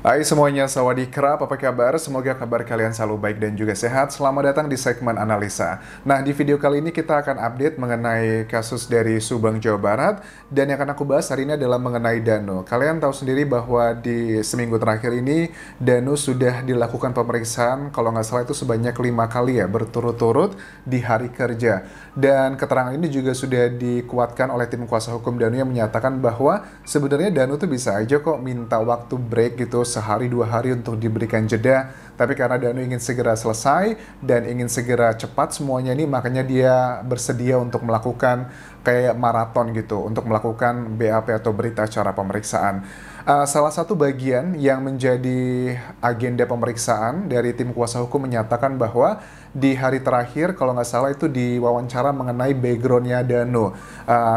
Hai semuanya, sawadee-krap, apa kabar? Semoga kabar kalian selalu baik dan juga sehat. Selamat datang di segmen analisa. Nah, di video kali ini kita akan update mengenai kasus dari Subang, Jawa Barat. Dan yang akan aku bahas hari ini adalah mengenai Danu. Kalian tahu sendiri bahwa di seminggu terakhir ini, Danu sudah dilakukan pemeriksaan, kalau nggak salah itu sebanyak 5 kali ya, berturut-turut di hari kerja. Dan keterangan ini juga sudah dikuatkan oleh tim kuasa hukum Danu yang menyatakan bahwa sebenarnya Danu tuh bisa aja kok minta waktu break gitu sehari 2 hari untuk diberikan jeda, tapi karena Danu ingin segera selesai dan ingin segera cepat semuanya ini, makanya dia bersedia untuk melakukan kayak maraton gitu untuk melakukan BAP atau berita acara pemeriksaan. Salah satu bagian yang menjadi agenda pemeriksaan dari tim kuasa hukum menyatakan bahwa di hari terakhir kalau nggak salah itu diwawancara mengenai backgroundnya Danu.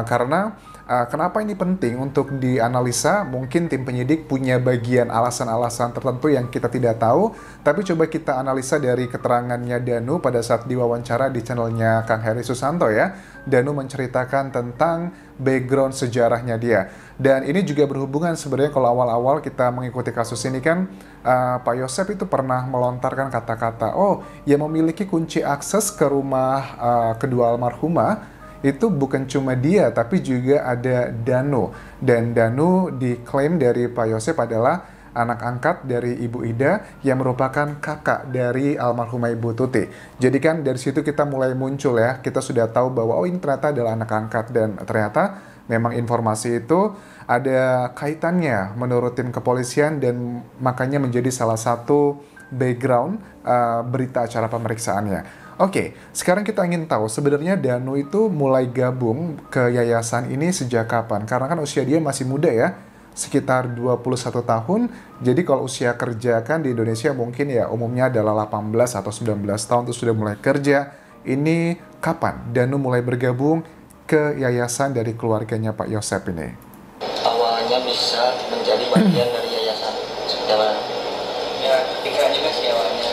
Karena kenapa ini penting untuk dianalisa? Mungkin tim penyidik punya bagian alasan-alasan tertentu yang kita tidak tahu, tapi coba kita analisa dari keterangannya Danu pada saat diwawancara di channelnya Kang Heri Susanto ya. Danu menceritakan tentang background sejarahnya dia. Dan ini juga berhubungan sebenarnya kalau awal-awal kita mengikuti kasus ini kan, Pak Yosep itu pernah melontarkan kata-kata, oh yang memiliki kunci akses ke rumah kedua almarhumah itu bukan cuma dia, tapi juga ada Danu. Dan Danu diklaim dari Pak Yosep adalah anak angkat dari Ibu Ida yang merupakan kakak dari almarhumah Ibu Tuti. Jadi kan dari situ kita mulai muncul ya, kita sudah tahu bahwa oh ini ternyata adalah anak angkat, dan ternyata memang informasi itu ada kaitannya menurut tim kepolisian, dan makanya menjadi salah satu background berita acara pemeriksaannya. Oke, sekarang kita ingin tahu sebenarnya Danu itu mulai gabung ke yayasan ini sejak kapan? Karena kan usia dia masih muda ya, sekitar 21 tahun. Jadi kalau usia kerja kan di Indonesia mungkin ya umumnya adalah 18 atau 19 tahun itu sudah mulai kerja. Ini kapan Danu mulai bergabung ke yayasan dari keluarganya Pak Yosep ini? Awalnya bisa menjadi bagian dari yayasan setelah ya ketika juga sih awalnya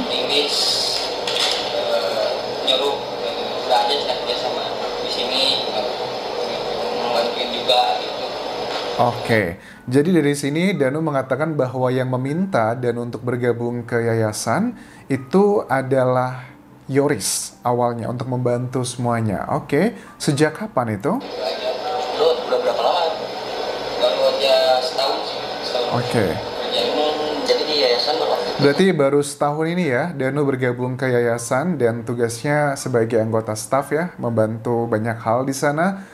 Inggris nyuruh udah aja saya kerja sama di sini membantuin juga gitu. Oke, jadi dari sini Danu mengatakan bahwa yang meminta Danu untuk bergabung ke yayasan itu adalah Yoris awalnya untuk membantu semuanya. Oke, sejak kapan itu? Udah berapa lama? Baru aja setahun sih. Oke. Jadi di yayasan Berarti baru setahun ini ya Danu bergabung ke yayasan dan tugasnya sebagai anggota staf ya, membantu banyak hal di sana.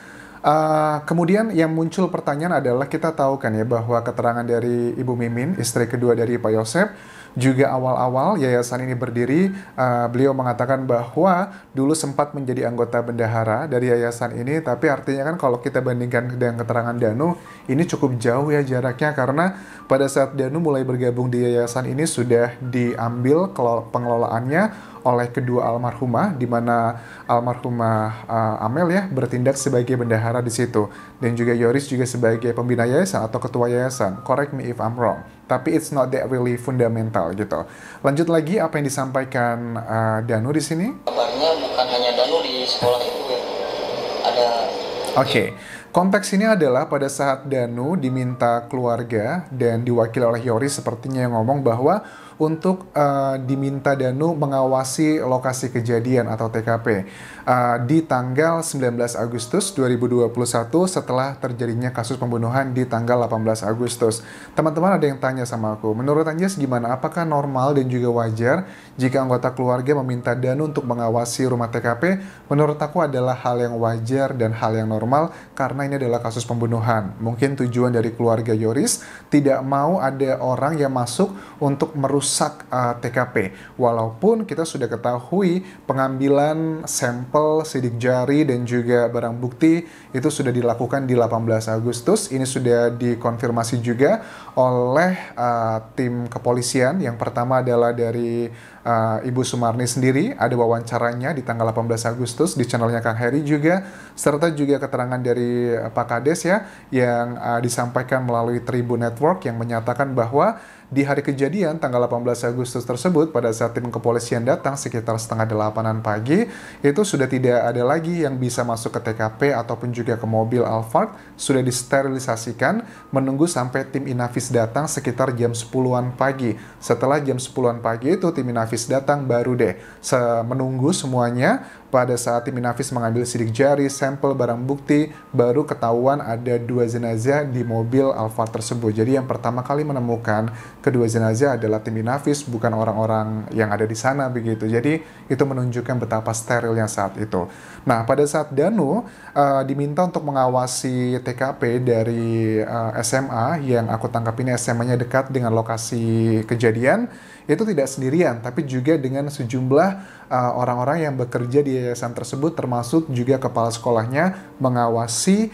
Kemudian yang muncul pertanyaan adalah kita tahu kan ya bahwa keterangan dari Ibu Mimin, istri kedua dari Pak Yosep, juga awal-awal yayasan ini berdiri, beliau mengatakan bahwa dulu sempat menjadi anggota bendahara dari yayasan ini, tapi artinya kan kalau kita bandingkan dengan keterangan Danu, ini cukup jauh ya jaraknya, karena pada saat Danu mulai bergabung di yayasan ini sudah diambil pengelolaannya oleh kedua almarhumah, di mana almarhumah Amel ya bertindak sebagai bendahara di situ, dan juga Yoris juga sebagai pembina yayasan atau ketua yayasan. Correct me if I'm wrong, tapi it's not that really fundamental gitu. Lanjut lagi apa yang disampaikan Danu di sini? Kabarnya bukan hanya Danu di sekolah itu ya, ada. Oke. Konteks ini adalah pada saat Danu diminta keluarga dan diwakili oleh Yoris sepertinya yang ngomong bahwa untuk diminta Danu mengawasi lokasi kejadian atau TKP di tanggal 19 Agustus 2021 setelah terjadinya kasus pembunuhan di tanggal 18 Agustus. Teman-teman ada yang tanya sama aku, menurut Anjas gimana? Apakah normal dan juga wajar jika anggota keluarga meminta Danu untuk mengawasi rumah TKP? Menurut aku adalah hal yang wajar dan hal yang normal karena ini adalah kasus pembunuhan. Mungkin tujuan dari keluarga Yoris tidak mau ada orang yang masuk untuk merusak TKP. Walaupun kita sudah ketahui pengambilan sampel sidik jari dan juga barang bukti itu sudah dilakukan di 18 Agustus. Ini sudah dikonfirmasi juga oleh tim kepolisian. Yang pertama adalah dari Ibu Sumarni sendiri, ada wawancaranya di tanggal 18 Agustus di channelnya Kang Heri juga, serta juga keterangan dari Pak Kades ya, yang disampaikan melalui Tribun Network yang menyatakan bahwa di hari kejadian tanggal 18 Agustus tersebut, pada saat tim kepolisian datang sekitar setengah 8-an pagi, itu sudah tidak ada lagi yang bisa masuk ke TKP ataupun juga ke mobil Alphard, sudah disterilisasikan, menunggu sampai tim Inafis datang sekitar jam 10-an pagi. Setelah jam 10-an pagi itu tim Inafis datang, baru deh menunggu semuanya. Pada saat tim Inafis mengambil sidik jari, sampel barang bukti, baru ketahuan ada 2 jenazah di mobil Alphard tersebut. Jadi yang pertama kali menemukan kedua jenazah adalah tim Inafis, bukan orang-orang yang ada di sana begitu. Jadi itu menunjukkan betapa sterilnya saat itu. Nah, pada saat Danu diminta untuk mengawasi TKP dari SMA, yang aku tangkap ini SMA-nya dekat dengan lokasi kejadian, itu tidak sendirian, tapi juga dengan sejumlah orang-orang yang bekerja di yayasan tersebut, termasuk juga kepala sekolahnya mengawasi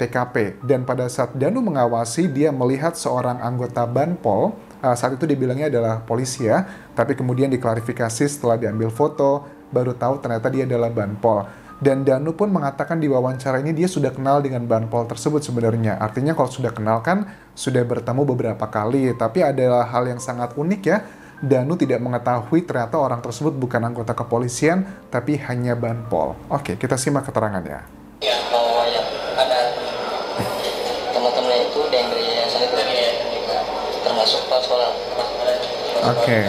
TKP. Dan pada saat Danu mengawasi, dia melihat seorang anggota Banpol, saat itu dibilangnya adalah polisi ya, tapi kemudian diklarifikasi setelah diambil foto, baru tahu ternyata dia adalah Banpol. Dan Danu pun mengatakan di wawancara ini dia sudah kenal dengan Banpol tersebut sebenarnya. Artinya kalau sudah kenal kan sudah bertemu beberapa kali, tapi adalah hal yang sangat unik ya. Danu tidak mengetahui ternyata orang tersebut bukan anggota kepolisian, tapi hanya Banpol. Oke, kita simak keterangannya. Ya, kalau yang ada teman-teman itu yang dari yayasan itu termasuk pas sekolah. Oke.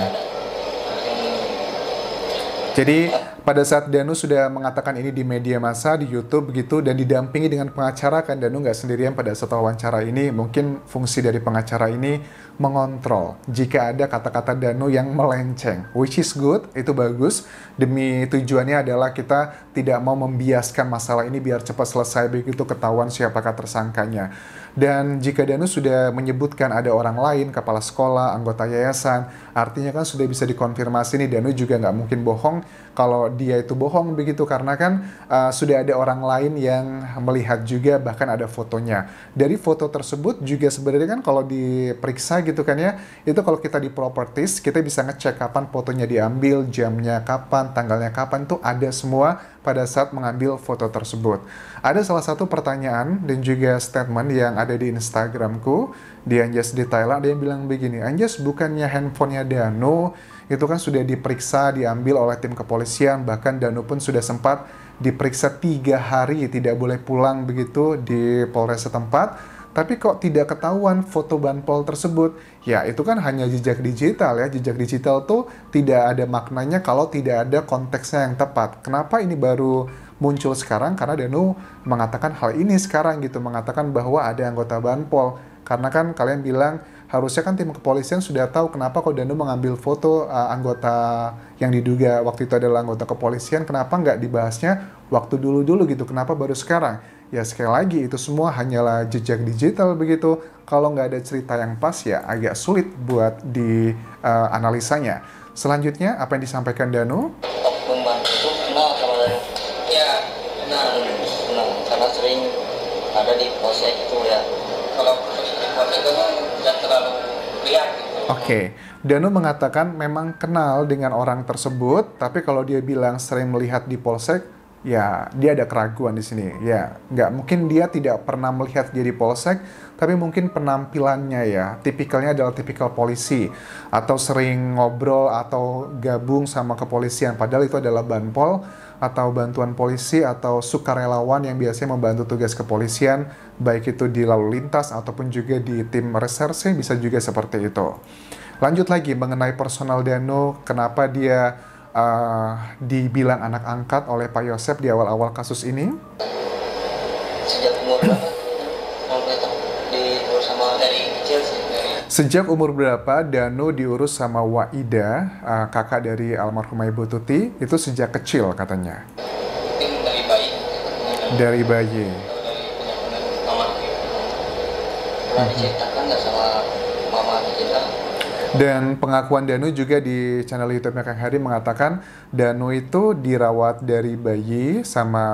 Jadi pada saat Danu sudah mengatakan ini di media massa, di YouTube begitu, dan didampingi dengan pengacara, kan Danu nggak sendirian pada saat wawancara ini. Mungkin fungsi dari pengacara ini mengontrol jika ada kata-kata Danu yang melenceng, which is good, itu bagus. Demi tujuannya adalah kita tidak mau membiaskan masalah ini biar cepat selesai, begitu ketahuan siapakah tersangkanya. Dan jika Danu sudah menyebutkan ada orang lain, kepala sekolah, anggota yayasan, artinya kan sudah bisa dikonfirmasi nih, Danu juga nggak mungkin bohong kalau dia itu bohong begitu, karena kan sudah ada orang lain yang melihat juga, bahkan ada fotonya. Dari foto tersebut juga sebenarnya kan kalau diperiksa gitu kan ya, itu kalau kita di properties, kita bisa ngecek kapan fotonya diambil, jamnya kapan, tanggalnya kapan, tuh ada semua pada saat mengambil foto tersebut. Ada salah satu pertanyaan dan juga statement yang ada di Instagramku, di Anjas di Thailand, dia bilang begini, Anjas, bukannya handphonenya Danu itu kan sudah diperiksa, diambil oleh tim kepolisian, bahkan Danu pun sudah sempat diperiksa 3 hari, tidak boleh pulang begitu di Polres setempat, tapi kok tidak ketahuan foto Banpol tersebut? Ya itu kan hanya jejak digital ya, jejak digital tuh tidak ada maknanya kalau tidak ada konteksnya yang tepat. Kenapa ini baru muncul sekarang? Karena Danu mengatakan hal ini sekarang gitu, mengatakan bahwa ada anggota Banpol. Karena kan kalian bilang harusnya kan tim kepolisian sudah tahu kenapa kok Danu mengambil foto anggota yang diduga waktu itu adalah anggota kepolisian, kenapa nggak dibahasnya waktu dulu-dulu gitu, kenapa baru sekarang? Ya sekali lagi itu semua hanyalah jejak digital begitu, kalau nggak ada cerita yang pas ya agak sulit buat dianalisanya. Selanjutnya apa yang disampaikan Danu? Oknum itu kenal sama Danu. Ya, kenal, karena sering ada di polsek itu ya. Kalau di polsek itu nggak terlalu lihat gitu. Oke, Danu mengatakan memang kenal dengan orang tersebut, tapi kalau dia bilang sering melihat di polsek, ya dia ada keraguan di sini. Ya, nggak mungkin dia tidak pernah melihat dia di polsek, tapi mungkin penampilannya ya, tipikalnya adalah tipikal polisi, atau sering ngobrol atau gabung sama kepolisian, padahal itu adalah Banpol, atau bantuan polisi, atau sukarelawan yang biasanya membantu tugas kepolisian, baik itu di lalu lintas ataupun juga di tim reserse, bisa juga seperti itu. Lanjut lagi mengenai personal Danu, kenapa dia dibilang anak angkat oleh Pak Yosep di awal-awal kasus ini? Sejak umur berapa? Diurus sama dari kecil sih. Sejak umur berapa Danu diurus sama Waida, kakak dari almarhumah Ibu Tuti, itu sejak kecil katanya. Mungkin dari bayi. Dari bayi. Dari punya mama. Pernah diceritakan nggak sama mama kita? Dan pengakuan Danu juga di channel YouTube-nya Kang Hadi mengatakan Danu itu dirawat dari bayi sama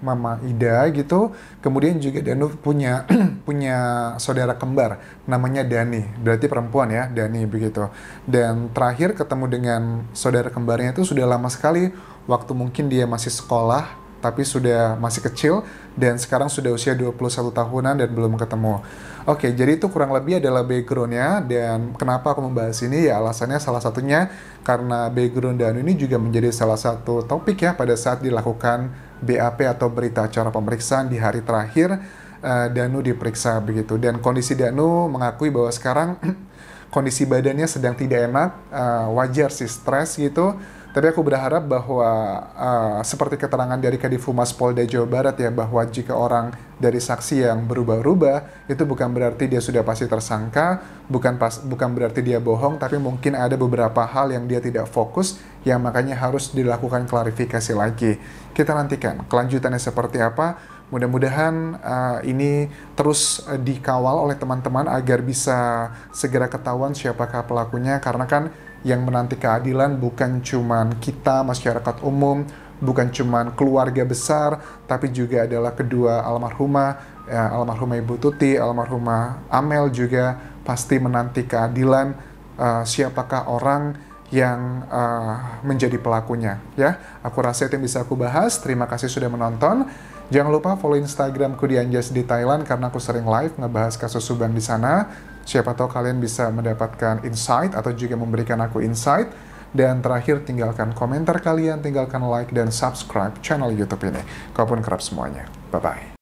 Mama Ida gitu. Kemudian juga Danu punya punya saudara kembar namanya Dani. Berarti perempuan ya, Dani begitu. Dan terakhir ketemu dengan saudara kembarnya itu sudah lama sekali, waktu mungkin dia masih sekolah tapi sudah masih kecil dan sekarang sudah usia 21 tahunan dan belum ketemu. Oke, jadi itu kurang lebih adalah background-nya, dan kenapa aku membahas ini ya alasannya salah satunya karena background Danu ini juga menjadi salah satu topik ya pada saat dilakukan BAP atau berita acara pemeriksaan di hari terakhir Danu diperiksa begitu. Dan kondisi Danu mengakui bahwa sekarang kondisi badannya sedang tidak enak, wajar sih stres gitu. Tapi aku berharap bahwa seperti keterangan dari Kadif Humas Polda Jawa Barat ya, bahwa jika orang dari saksi yang berubah-ubah itu bukan berarti dia sudah pasti tersangka, bukan berarti dia bohong, tapi mungkin ada beberapa hal yang dia tidak fokus yang makanya harus dilakukan klarifikasi lagi. Kita nantikan kelanjutannya seperti apa. Mudah-mudahan ini terus dikawal oleh teman-teman agar bisa segera ketahuan siapakah pelakunya, karena kan yang menanti keadilan bukan cuman kita, masyarakat umum, bukan cuman keluarga besar, tapi juga adalah kedua almarhumah, almarhumah Ibu Tuti, almarhumah Amel juga pasti menanti keadilan, siapakah orang yang menjadi pelakunya ya. Aku rasa itu yang bisa aku bahas. Terima kasih sudah menonton. Jangan lupa follow Instagramku di Anjas di Thailand karena aku sering live ngebahas kasus Subang di sana. Siapa tahu kalian bisa mendapatkan insight atau juga memberikan aku insight. Dan terakhir, tinggalkan komentar kalian, tinggalkan like dan subscribe channel YouTube ini. Kau pun kerap semuanya. Bye-bye.